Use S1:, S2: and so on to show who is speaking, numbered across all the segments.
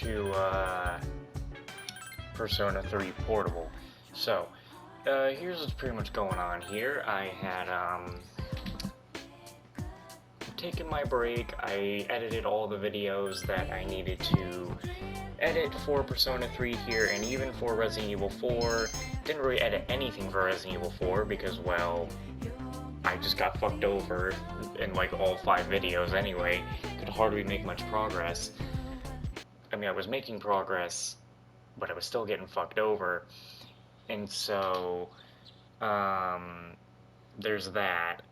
S1: to Persona 3 Portable. So, here's what's pretty much going on here. I had taken my break. I edited all the videos that I needed to edit for Persona 3 here, and even for Resident Evil 4. Didn't really edit anything for Resident Evil 4 because, well, I just got fucked over in like all 5 videos anyway. Could hardly make much progress. I mean, I was making progress, but I was still getting fucked over. And so, there's that.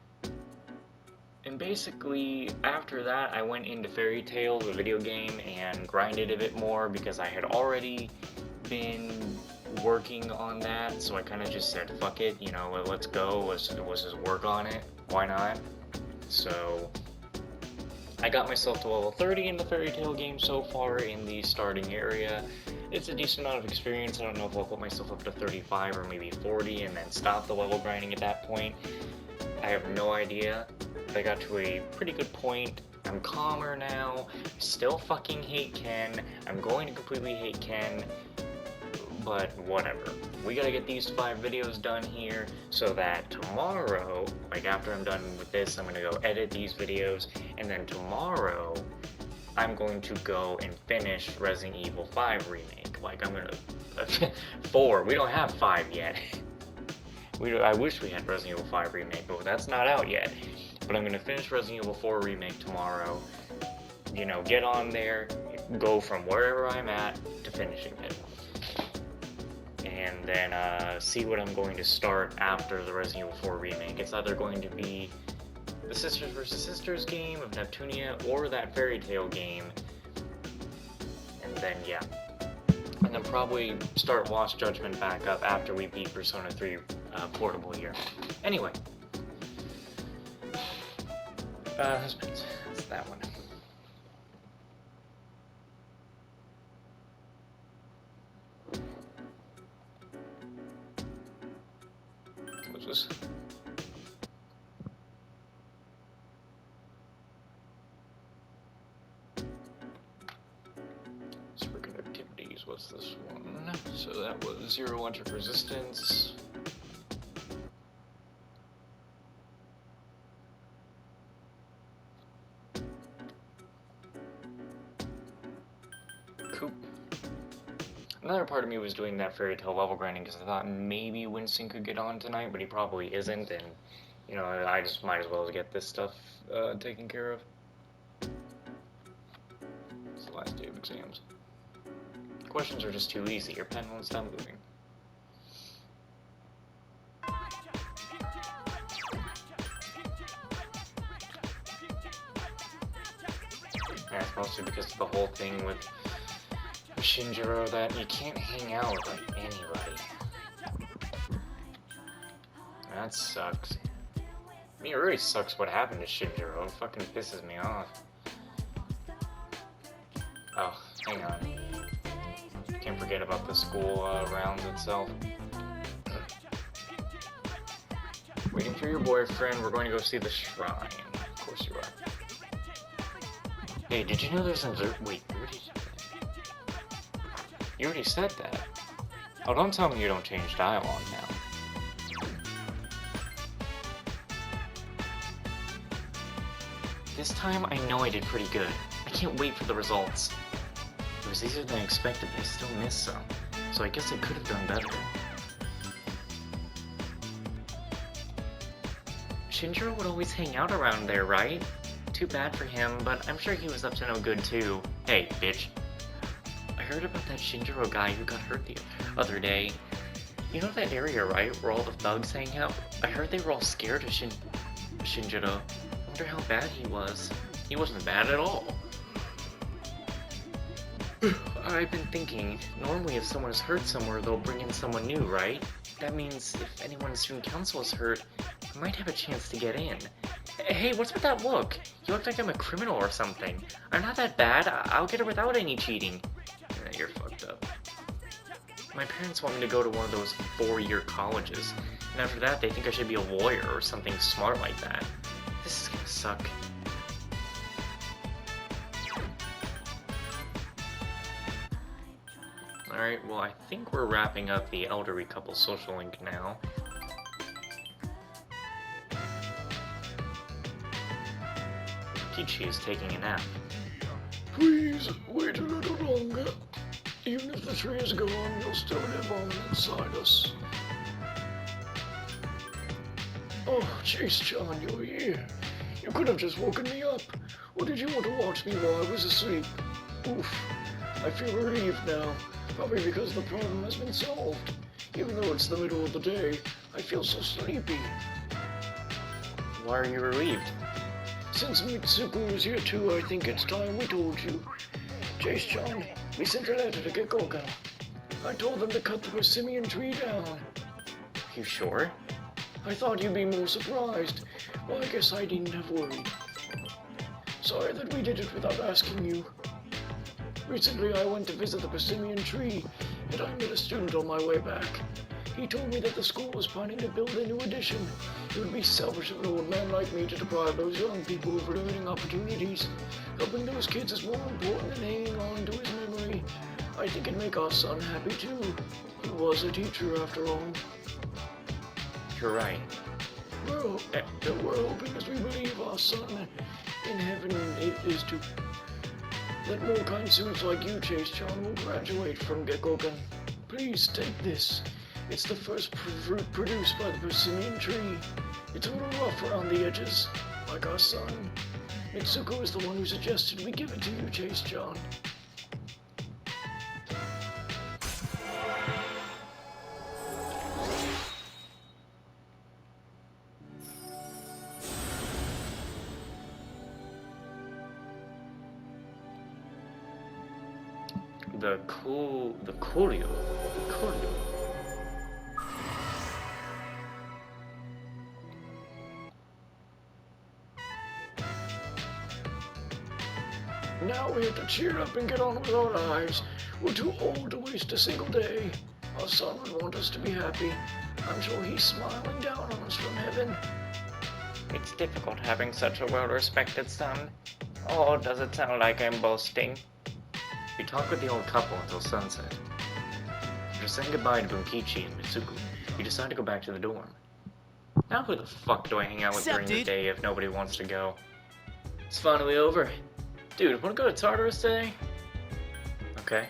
S1: And basically, after that, I went into Fairy Tail, the video game, and grinded a bit more because I had already been working on that, so I kind of just said, fuck it, you know, let's go, let's just work on it, why not? So, I got myself to level 30 in the Fairy Tail game so far in the starting area. It's a decent amount of experience. I don't know if I'll put myself up to 35 or maybe 40 and then stop the level grinding at that point. I have no idea. I got to a pretty good point. I'm calmer now. Still fucking hate Ken. I'm going to completely hate Ken. But whatever. We gotta get these 5 videos done here so that tomorrow, like after I'm done with this, I'm gonna go edit these videos, and then tomorrow I'm going to go and finish Resident Evil 5 Remake. Like, I'm gonna... 4. We don't have 5 yet. I wish we had Resident Evil 5 Remake, but that's not out yet. But I'm gonna finish Resident Evil 4 Remake tomorrow. You know, get on there, go from wherever I'm at to finishing it. And then see what I'm going to start after the Resident Evil 4 Remake. It's either going to be the Sisters vs. Sisters game of Neptunia or that Fairy Tail game. And then, yeah. And then probably start Lost Judgment back up after we beat Persona 3 Portable here. Anyway. That's that one. What's this? Spring activities, what's this one? So that was Zero Electric Resistance. Coop. Another part of me was doing that Fairy Tail level grinding because I thought maybe Winston could get on tonight, but he probably isn't, and, you know, I just might as well get this stuff taken care of. It's the last day of exams. Questions are just too easy. Your pen won't stop moving. Yeah, it's mostly because of the whole thing with Shinjiro that you can't hang out with like anybody. That sucks. I mean, it really sucks what happened to Shinjiro. It fucking pisses me off. Oh, hang on. Can't forget about the school rounds itself. Waiting for your boyfriend. We're going to go see the shrine. Of course you are. Hey, did you know there's a... Wait, you already said that. Oh, don't tell me you don't change dialogue now. This time, I know I did pretty good. I can't wait for the results. It was easier than I expected, but I still missed some. So I guess I could have done better. Shinjiro would always hang out around there, right? Too bad for him, but I'm sure he was up to no good too. Hey, bitch. I heard about that Shinjiro guy who got hurt the other day. You know that area, right, where all the thugs hang out? I heard they were all scared of Shinjiro. I wonder how bad he was. He wasn't bad at all. I've been thinking, normally if someone is hurt somewhere, they'll bring in someone new, right? That means if anyone in student council is hurt, I might have a chance to get in. Hey, what's with that look? You look like I'm a criminal or something. I'm not that bad. I'll get it without any cheating. You're fucked up. My parents want me to go to one of those 4-year colleges, and after that they think I should be a lawyer or something smart like that. This is gonna suck. Alright, well, I think we're wrapping up the elderly couple social link now. Peachy is taking a nap.
S2: Please, wait a little longer. Even if the tree is gone, you'll still live on inside us. Oh, Chase-chan, you're here. You could have just woken me up. Or did you want to watch me while I was asleep? Oof. I feel relieved now. Probably because the problem has been solved. Even though it's the middle of the day, I feel so sleepy.
S1: Why are you relieved?
S2: Since Mitsuko is here too, I think it's time we told you. Chase-chan, we sent a letter to Gekoga. I told them to cut the persimmon tree down.
S1: You sure?
S2: I thought you'd be more surprised. Well, I guess I didn't have worried. Sorry that we did it without asking you. Recently, I went to visit the persimmon tree, and I met a student on my way back. He told me that the school was planning to build a new addition. It would be selfish of an old man like me to deprive those young people of learning opportunities. Helping those kids is more important than hanging on to his memory. I think it'd make our son happy too. He was a teacher after all.
S1: You're right.
S2: We're hoping as we believe our son in heaven is to that more kind students like you, Chase-chan, will graduate from Gekogan. Please take this. It's the first fruit produced by the persimmon tree. It's a little rough around the edges, like our son. Mitsuko is the one who suggested we give it to you, Chase-chan.
S1: The Koryu.
S2: Now we have to cheer up and get on with our lives. We're too old to waste a single day. Our son would want us to be happy. I'm sure he's smiling down on us from heaven.
S1: It's difficult having such a well-respected son. Oh, does it sound like I'm boasting? We talk with the old couple until sunset. After saying goodbye to Bunkichi and Mitsuko, we decide to go back to the dorm. Now who the fuck do I hang out with during the day if nobody wants to go? It's finally over. Dude, wanna go to Tartarus today? Okay.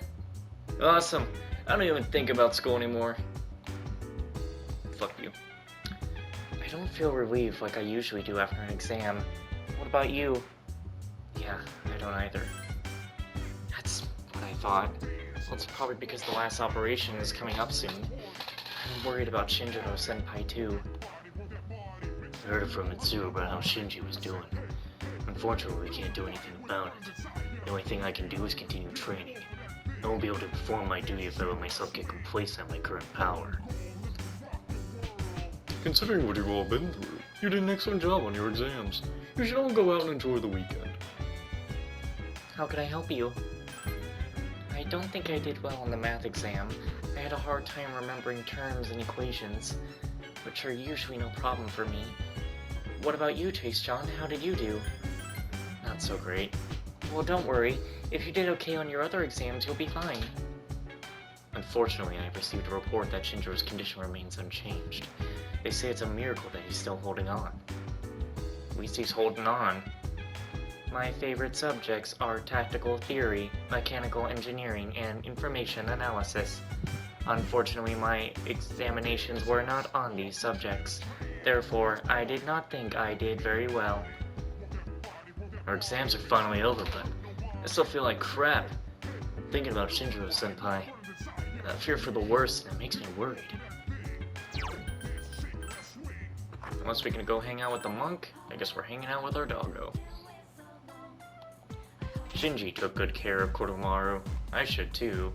S1: Awesome. I don't even think about school anymore. Fuck you. I don't feel relieved like I usually do after an exam. What about you? Yeah, I don't either. That's what I thought. Well, it's probably because the last operation is coming up soon. I'm worried about Shinjiro Senpai too. I heard from Mitsuru about how Shinji was doing. Unfortunately, we can't do anything about it. The only thing I can do is continue training. I won't be able to perform my duty if I let myself get complacent in my current power.
S2: Considering what you've all been through, you did an excellent job on your exams. You should all go out and enjoy the weekend.
S1: How can I help you? I don't think I did well on the math exam. I had a hard time remembering terms and equations, which are usually no problem for me. What about you, Chase-chan? How did you do? Not so great. Well, don't worry. If you did okay on your other exams, you'll be fine. Unfortunately, I've received a report that Shinjiro's condition remains unchanged. They say it's a miracle that he's still holding on. At least he's holding on. My favorite subjects are tactical theory, mechanical engineering, and information analysis. Unfortunately, my examinations were not on these subjects. Therefore, I did not think I did very well. Our exams are finally over, but I still feel like crap. I'm thinking about Shinjiro Senpai. I fear for the worst, and it makes me worried. Unless we can go hang out with the monk, I guess we're hanging out with our doggo. Shinji took good care of Kodomaru. I should too.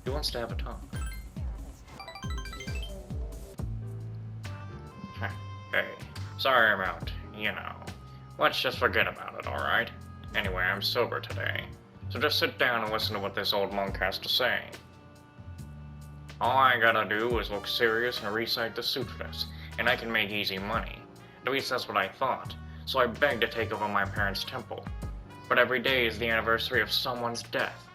S1: He wants to have a talk. Hey, sorry about, let's just forget about it, alright? Anyway, I'm sober today, so just sit down and listen to what this old monk has to say. All I gotta do is look serious and recite the sutras, and I can make easy money. At least that's what I thought, so I begged to take over my parents' temple. But every day is the anniversary of someone's death.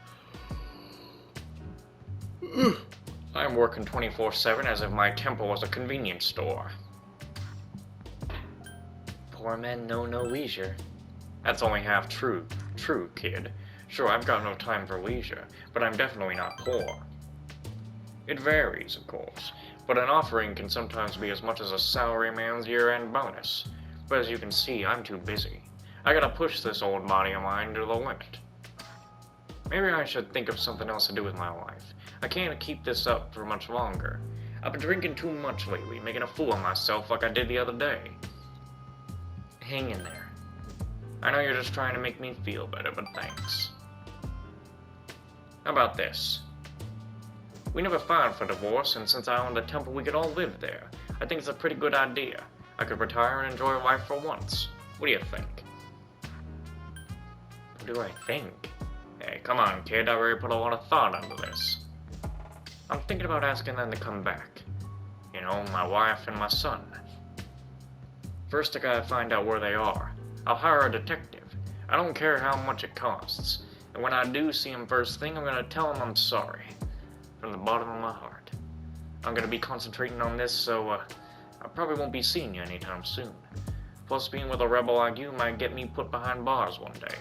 S1: I'm working 24/7 as if my temple was a convenience store. Poor men know no leisure. That's only half true, kid. Sure, I've got no time for leisure, but I'm definitely not poor. It varies, of course, but an offering can sometimes be as much as a salaryman's year-end bonus. But as you can see, I'm too busy. I gotta push this old body of mine to the limit. Maybe I should think of something else to do with my life. I can't keep this up for much longer. I've been drinking too much lately, making a fool of myself like I did the other day. Hang in there. I know you're just trying to make me feel better, but thanks. How about this? We never filed for divorce, and since I own the temple, we could all live there. I think it's a pretty good idea. I could retire and enjoy life for once. What do you think? What do I think? Hey, come on, kid. I've already put a lot of thought into this. I'm thinking about asking them to come back. You know, my wife and my son. First, I gotta find out where they are. I'll hire a detective. I don't care how much it costs. And when I do see him first thing, I'm gonna tell him I'm sorry. From the bottom of my heart. I'm gonna be concentrating on this, so I probably won't be seeing you anytime soon. Plus, being with a rebel like you might get me put behind bars one day.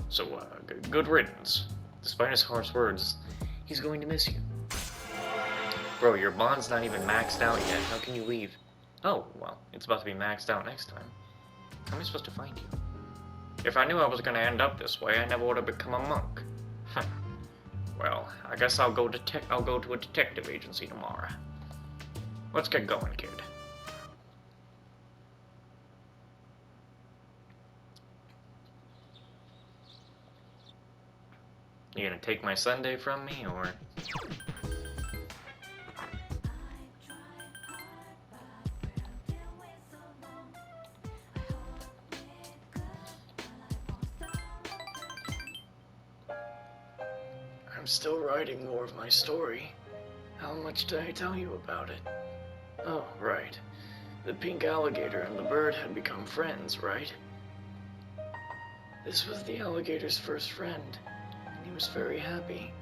S1: So, good riddance. Despite his harsh words, he's going to miss you. Bro, your bond's not even maxed out yet. How can you leave? Oh, well, it's about to be maxed out next time. How am I supposed to find you? If I knew I was gonna end up this way, I never would have become a monk. Well, I guess I'll go to a detective agency tomorrow. Let's get going, kid. You gonna take my Sunday from me, or?
S2: I'm still writing more of my story. How much did I tell you about it? Oh, right. The pink alligator and the bird had become friends, right? This was the alligator's first friend, and he was very happy.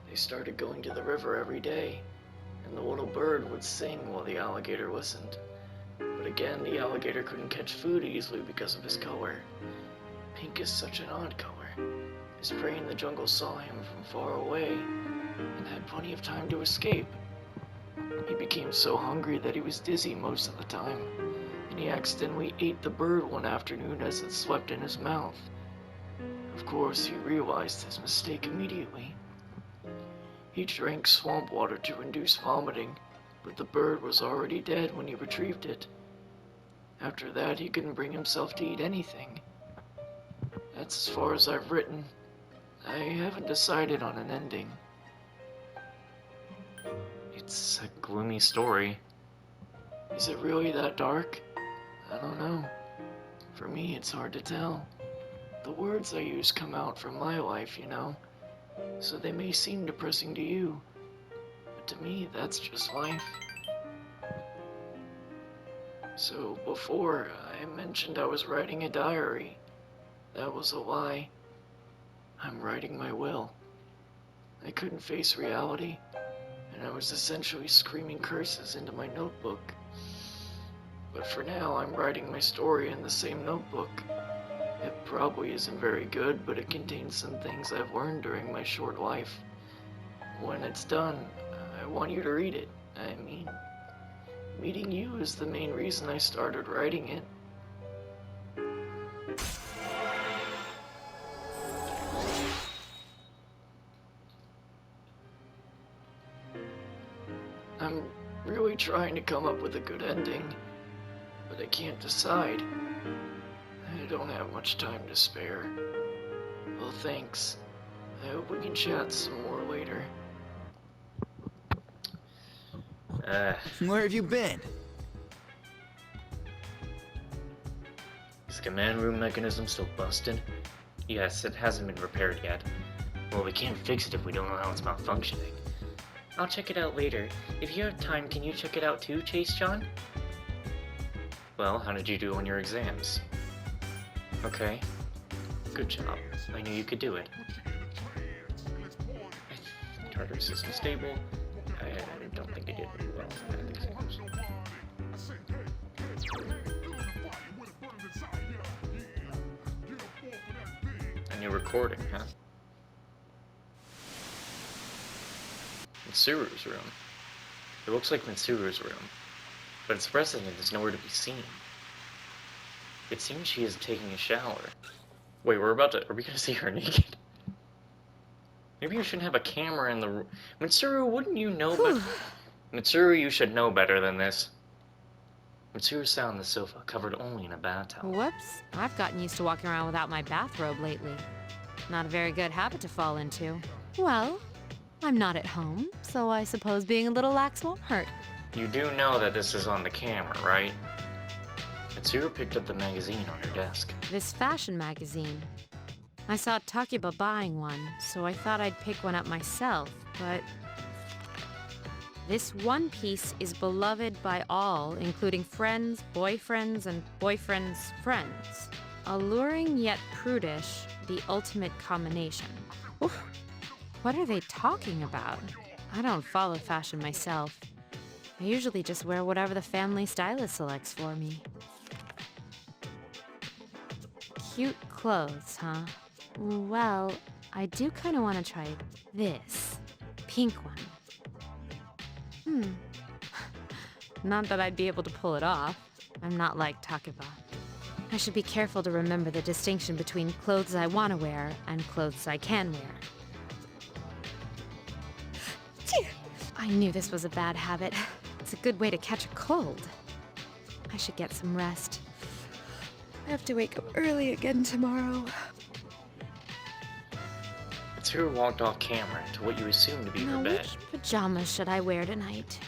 S2: They started going to the river every day, and the little bird would sing while the alligator listened. But again, the alligator couldn't catch food easily because of his color. Pink is such an odd color. His prey in the jungle saw him from far away, and had plenty of time to escape. He became so hungry that he was dizzy most of the time, and he accidentally ate the bird one afternoon as it slept in his mouth. Of course, he realized his mistake immediately. He drank swamp water to induce vomiting, but the bird was already dead when he retrieved it. After that, he couldn't bring himself to eat anything. That's as far as I've written. I haven't decided on an ending.
S1: It's a gloomy story.
S2: Is it really that dark? I don't know. For me, it's hard to tell. The words I use come out from my life, you know, so they may seem depressing to you, but to me, that's just life. So before, I mentioned I was writing a diary. That was a lie. I'm writing my will. I couldn't face reality, and I was essentially screaming curses into my notebook. But for now, I'm writing my story in the same notebook. It probably isn't very good, but it contains some things I've learned during my short life. When it's done, I want you to read it. I mean, meeting you is the main reason I started writing it. I'm really trying to come up with a good ending, but I can't decide. I don't have much time to spare. Well, thanks. I hope we can chat some more later.
S3: Where have you been?
S1: Is the command room mechanism still busted? Yes, it hasn't been repaired yet. Well, we can't fix it if we don't know how it's malfunctioning. I'll check it out later. If you have time, can you check it out too, Chase John? Well, how did you do on your exams? Okay. Good job. I knew you could do it. charter system stable. I don't think it did very well in these games. A new recording, huh? Mitsuru's room. It looks like Mitsuru's room, but its resident is nowhere to be seen. It seems she is taking a shower. Wait, are we gonna see her naked? Maybe you shouldn't have a camera in the room. Mitsuru, wouldn't you know better? Mitsuru, you should know better than this. Mitsuru sat on the sofa, covered only in a bath towel.
S4: Whoops. I've gotten used to walking around without my bathrobe lately. Not a very good habit to fall into. Well, I'm not at home, so I suppose being a little lax won't hurt.
S1: You do know that this is on the camera, right? Mitsuru picked up the magazine on her desk.
S4: This fashion magazine. I saw Takiba buying one, so I thought I'd pick one up myself, but... This one piece is beloved by all, including friends, boyfriends, and boyfriends' friends. Alluring yet prudish, the ultimate combination. Oof. What are they talking about? I don't follow fashion myself. I usually just wear whatever the family stylist selects for me. Cute clothes, huh? Well, I do kind of want to try this pink one. Not that I'd be able to pull it off. I'm not like Takiba. I should be careful to remember the distinction between clothes I want to wear and clothes I can wear. I knew this was a bad habit. It's a good way to catch a cold. I should get some rest. I have to wake up early again tomorrow.
S1: Mitsuru walked off camera to what you assume to be her bed.
S4: Which pajamas should I wear tonight?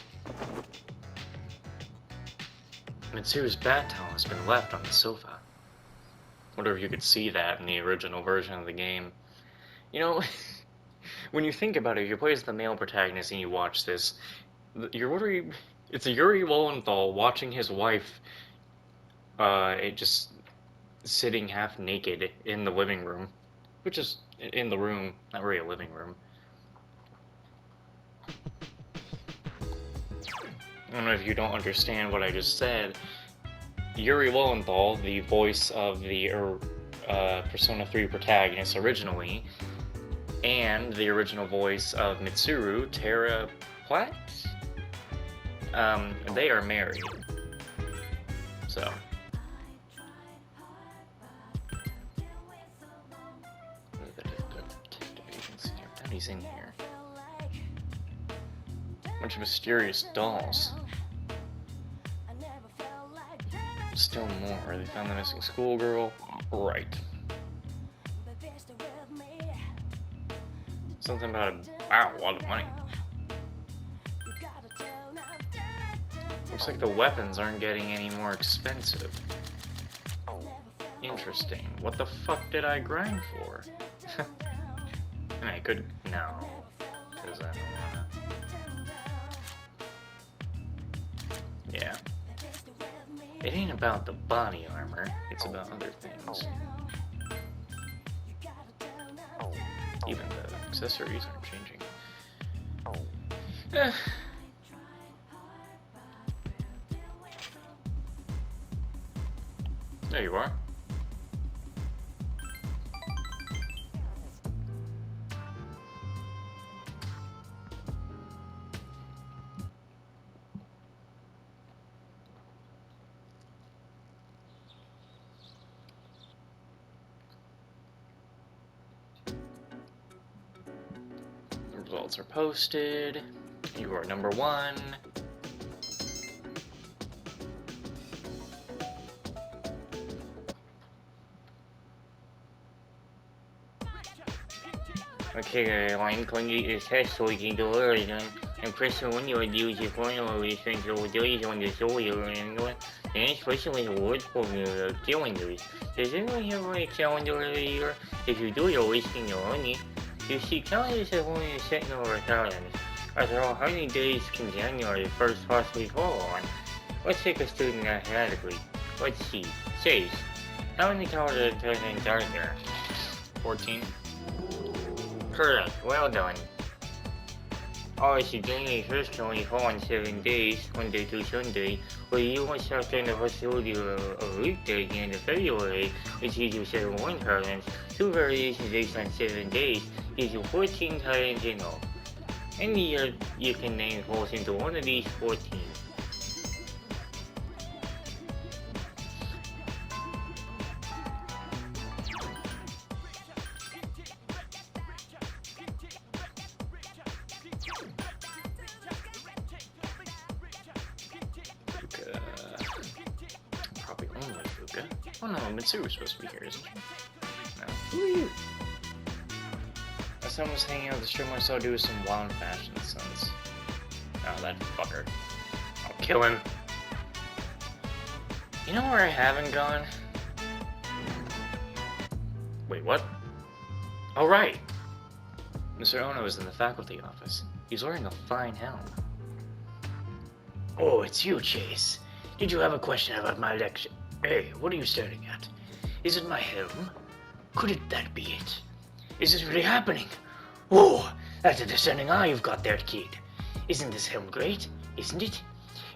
S1: Mitsuru's bath towel has been left on the sofa. Wonder if you could see that in the original version of the game. You know, when you think about it, if you play as the male protagonist and you watch this, it's a Yuri Lowenthal watching his wife just sitting half naked in the living room. Which is in the room, not really a living room. I don't know if you don't understand what I just said. Yuri Lowenthal, the voice of the Persona 3 protagonist originally, and the original voice of Mitsuru, Tara Platt, they are married. So. He's in here. Bunch of mysterious dolls. Still more. They found the missing schoolgirl. Right. Something about a lot of money. Looks like the weapons aren't getting any more expensive. Interesting. What the fuck did I grind for? I could... no. Because I don't wanna... Yeah. It ain't about the body armor, it's about other things. Even the accessories aren't changing. There you are. Results are posted. You are number 1. Okay, line complete is test so we can go early then. And question when you use your formula research over days on the soil and especially the word formula calendars. Does anyone have a calendar of the year? If you do, you're wasting your money. You see, calendars have only a set number of times. After all, how many days can January 1st possibly fall on? Let's take a student mathematically. Let's see. Chase, how many calendars are there? 14. Correct. Well done. Oh, it's a daily first only on 7 days, Monday through Sunday. Well, you want to start in the facility a weekday at the end of February, which gives you 7 talents. 2 variations based on 7 days gives you 14 talents in all. Any year you can name falls into one of these 14. Probably only Fuka. Oh no, Mitsuru's supposed to be here, isn't she? No. Who are you? Last time I was hanging out with the stream, I saw do some wild fashion sense. Oh, that fucker. I'll kill him. You know where I haven't gone? Wait, what? Oh, right! Mr. Ono is in the faculty office. He's wearing a fine helm.
S2: Oh, it's you, Chase. Did you have a question about my lecture? Hey, what are you staring at? Is it my helm? Could that be it? Is this really happening? Whoa, that's a discerning eye you've got there, kid. Isn't this helm great? Isn't it?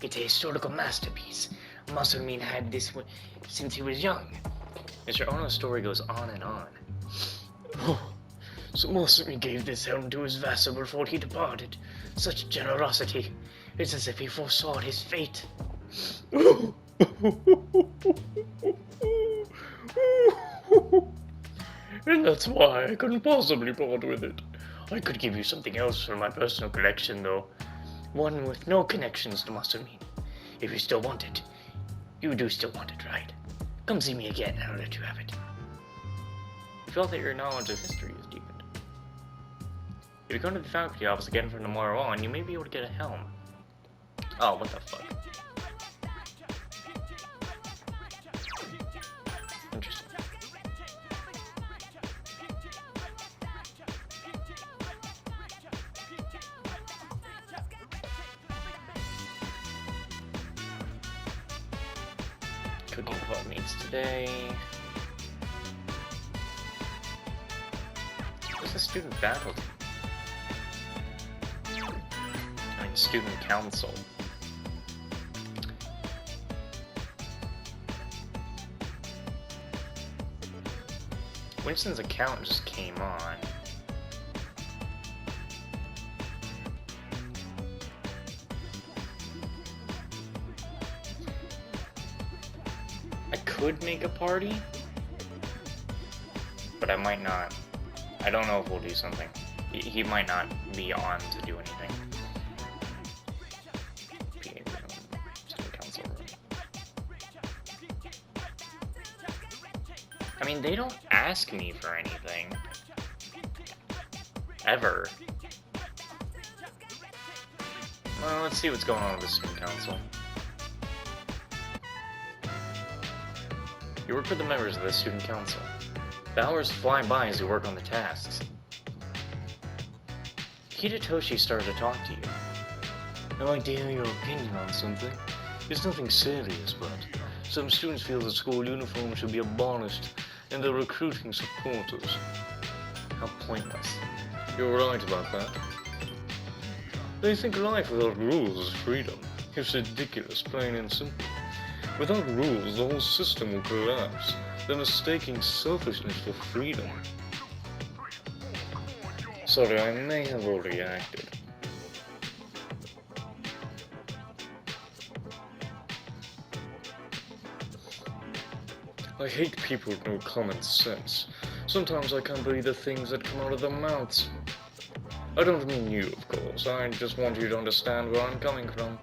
S2: It's a historical masterpiece. Musselman had this one since he was young.
S1: Mr. Ono's story goes on and on.
S2: Oh, so Musselman gave this helm to his vassal before he departed. Such generosity. It's as if he foresaw his fate. And that's why I couldn't possibly part with it. I could give you something else from my personal collection, though. One with no connections to Musselman. If you still want it. You do still want it, right? Come see me again and I'll let you have it.
S1: You felt that your knowledge of history is deepened. If you come to the faculty office again from tomorrow on, you may be able to get a helm. Oh, what the fuck? Interesting. Cooking club meets today. What's the student faculty? I mean, student council. Winston's account just came on. I could make a party, but I might not. I don't know if we'll do something. He might not be on to do anything. PA room, student council room. I mean, they don't ask me for anything. Ever. Well, let's see what's going on with the student council. You work with the members of the student council. The hours fly by as you work on the tasks. Hidetoshi started to talk to you.
S2: I'd like to hear your opinion on something. It's nothing serious, but some students feel that school uniforms should be abolished and they're recruiting supporters.
S1: How pointless.
S2: You're right about that. They think life without rules is freedom. It's ridiculous, plain and simple. Without rules, the whole system will collapse. They're mistaking selfishness for freedom. Sorry, I may have overreacted. I hate people with no common sense. Sometimes I can't believe the things that come out of their mouths. I don't mean you, of course. I just want you to understand where I'm coming from.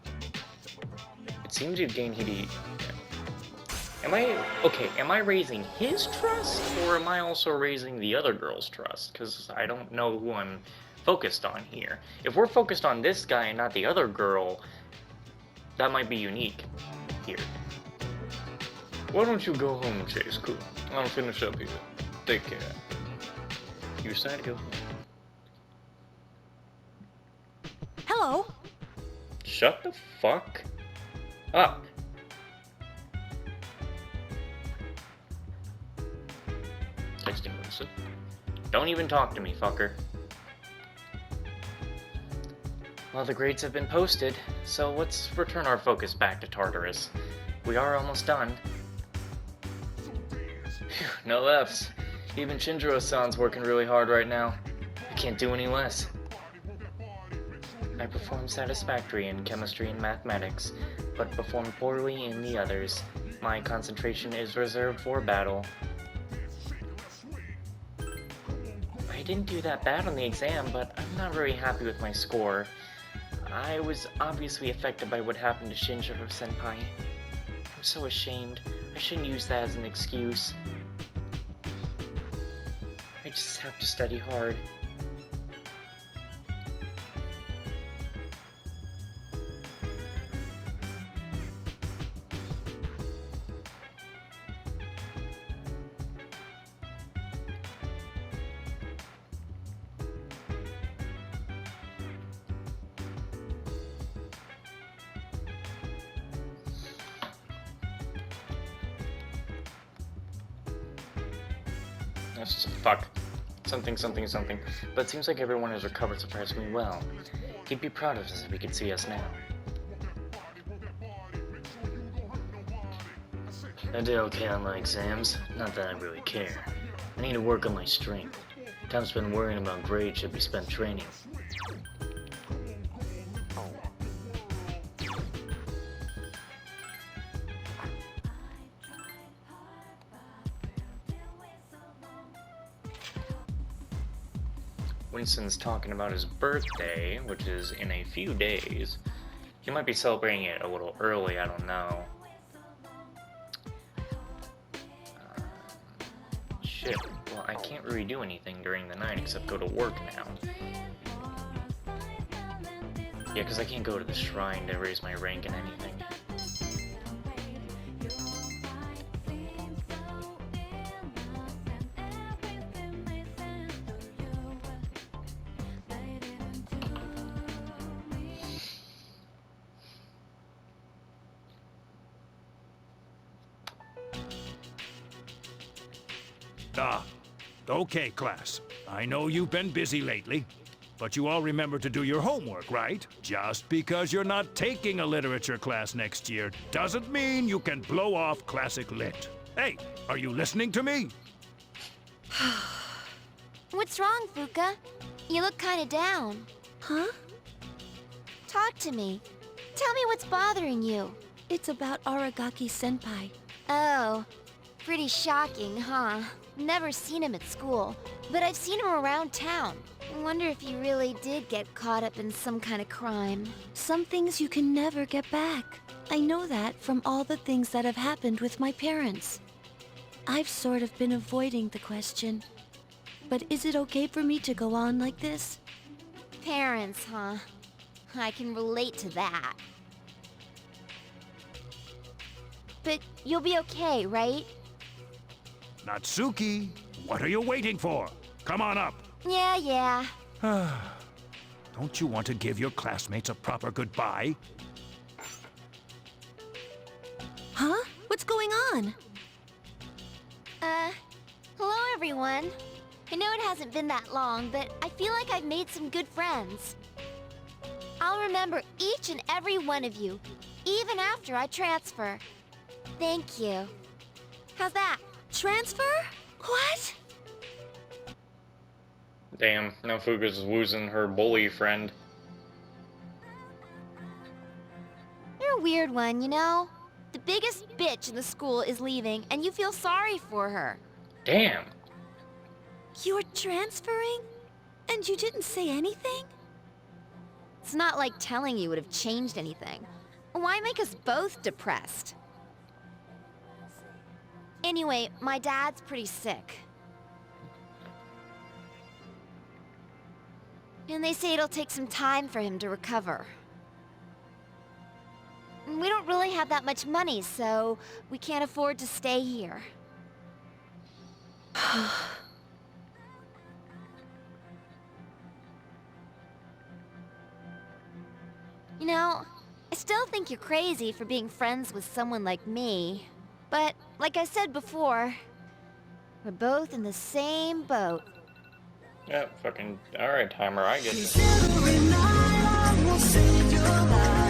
S1: It seems you've gained Am I raising his trust, or am I also raising the other girl's trust? Because I don't know who I'm focused on here. If we're focused on this guy and not the other girl, that might be unique here.
S2: Why don't you go home, Chase? Cool. I'll finish up here. Take care.
S1: You decided to go home.
S4: Hello.
S1: Shut the fuck up. Texting Winston. Don't even talk to me, fucker. Well, the grades have been posted, so let's return our focus back to Tartarus. We are almost done. Phew, no Fs. Even Shinjiro-san's working really hard right now. I can't do any less. I performed satisfactory in chemistry and mathematics, but performed poorly in the others. My concentration is reserved for battle. I didn't do that bad on the exam, but I'm not very happy with my score. I was obviously affected by what happened to Shinjiro-senpai. I'm so ashamed. I shouldn't use that as an excuse. I just have to study hard. Fuck. Something. But it seems like everyone has recovered surprisingly well. He'd be proud of us if he could see us now. I did okay on my exams. Not that I really care. I need to work on my strength. Time spent worrying about grades should be spent training. Winston's talking about his birthday, which is in a few days. He might be celebrating it a little early, I don't know. Shit, well, I can't really do anything during the night except go to work now. Yeah, because I can't go to the shrine to raise my rank in anything.
S5: Okay, class. I know you've been busy lately, but you all remember to do your homework, right? Just because you're not taking a literature class next year doesn't mean you can blow off classic lit. Hey, are you listening to me?
S6: What's wrong, Fuka? You look kinda down.
S7: Huh?
S6: Talk to me. Tell me what's bothering you.
S7: It's about Aragaki-senpai.
S6: Oh, pretty shocking, huh? Never seen him at school, but I've seen him around town. I wonder if he really did get caught up in some kind of crime.
S7: Some things you can never get back. I know that from all the things that have happened with my parents. I've sort of been avoiding the question. But is it okay for me to go on like this?
S6: Parents, huh? I can relate to that. But you'll be okay, right?
S5: Natsuki, what are you waiting for? Come on up.
S6: Yeah.
S5: Don't you want to give your classmates a proper goodbye?
S7: Huh? What's going on?
S6: Hello everyone. I know it hasn't been that long, but I feel like I've made some good friends. I'll remember each and every one of you, even after I transfer. Thank you. How's that?
S7: Transfer? What?
S1: Damn, now Fuka's losing her bully friend.
S6: You're a weird one, you know? The biggest bitch in the school is leaving, and you feel sorry for her.
S1: Damn.
S7: You're transferring? And you didn't say anything?
S6: It's not like telling you would have changed anything. Why make us both depressed? Anyway, my dad's pretty sick. And they say it'll take some time for him to recover. We don't really have that much money, so we can't afford to stay here. You know, I still think you're crazy for being friends with someone like me. But, like I said before, we're both in the same boat.
S1: Yeah, fucking... Alright, timer, I get you.
S8: save your life.